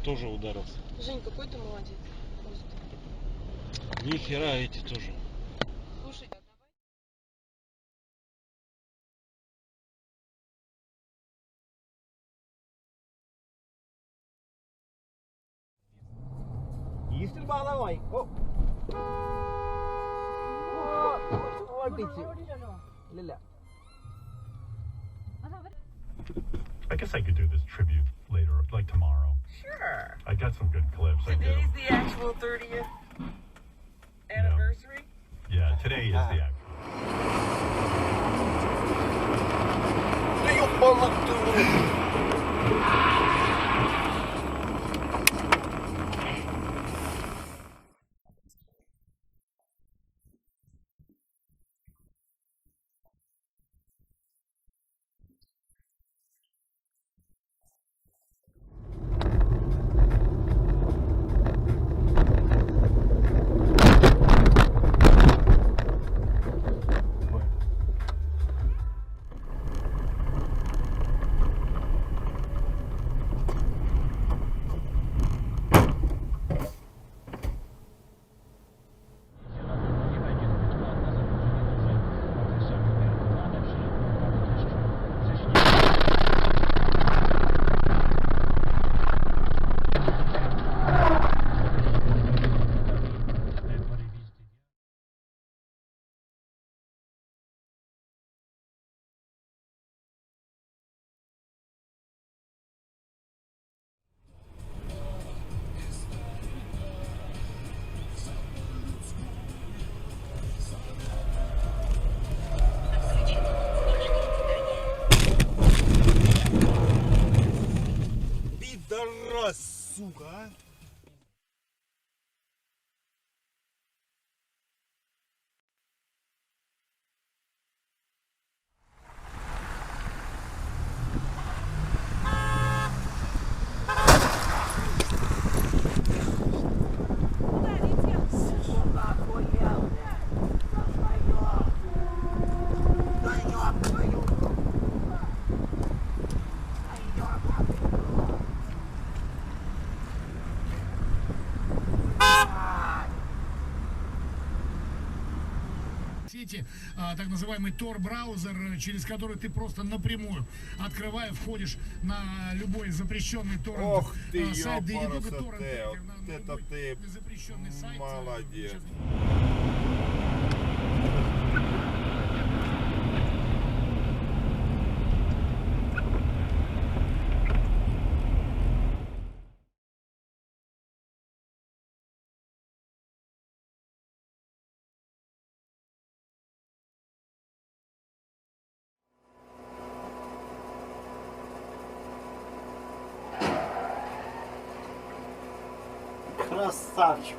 тоже ударился. Жень, какой ты молодец. Просто. Ни хера эти тоже. Слушай, а давай. Yeşil bağlamayın. Hop. I guess I could do this tribute later, like tomorrow. Sure. I got some good clips. Today's the actual 30th anniversary? Yeah, today is the actual. Пидорас, сука, а! Сети, так называемый Tor-браузер, через который ты просто напрямую, открывая, входишь на любой запрещенный торрент сайт, да и не только торрент, на любой запрещенный сайт. Молодец. Красавчик.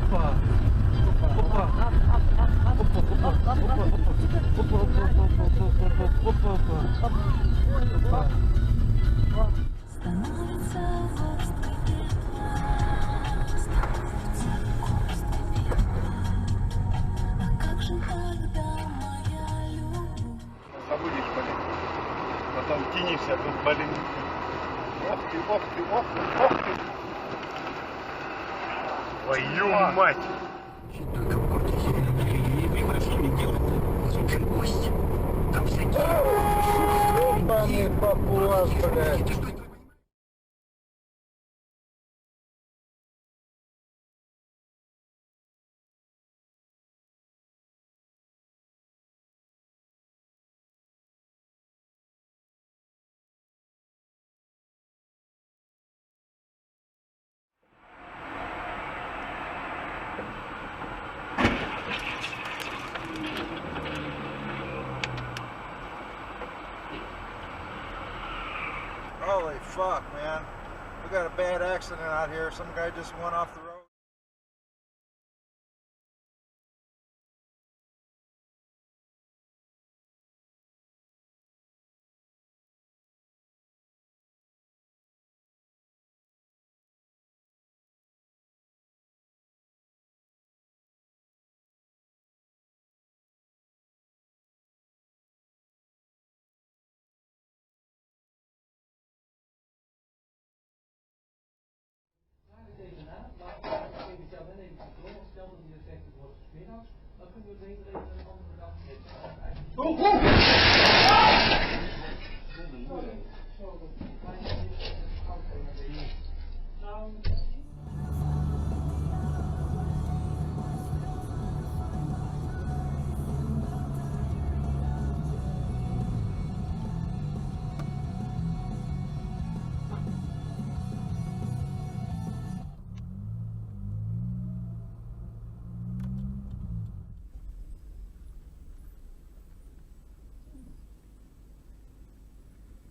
Опа. Опа. Забудешь, блин. Потом кинешься, тут, блин. Ох ты, ох ты, ох ты, ох ты. Твою мать! Только в городе Зеленогории превратили делать лучший гость. Там всякие... Ебаный папуас, блядь. Holy fuck, man. We got a bad accident out here. Some guy just went off the road.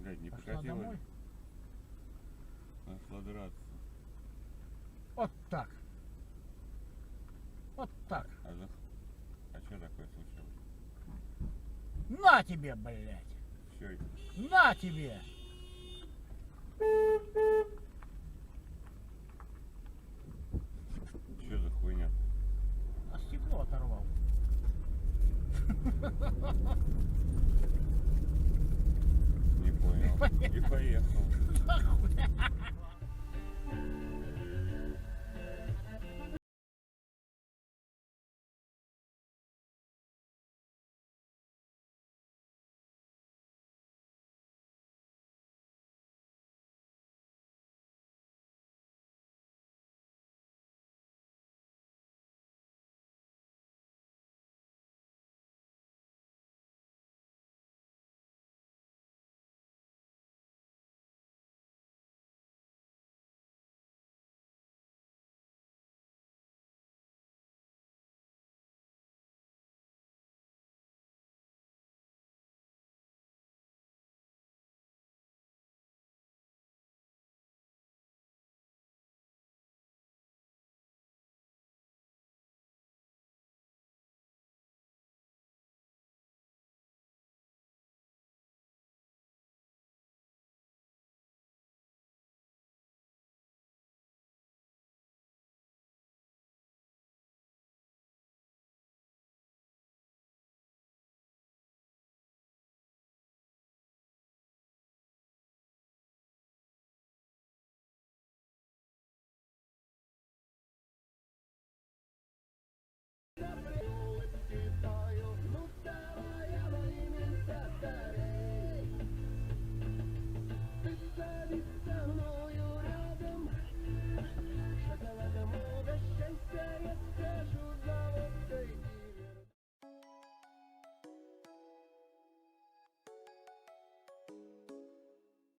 Блядь, не Пошла прекратила домой? начала драться. Вот так. Вот так. А что такое случилось? На тебе, блядь. Все это. На тебе. Что за хуйня? А стекло оторвал. Не понял. И поехал.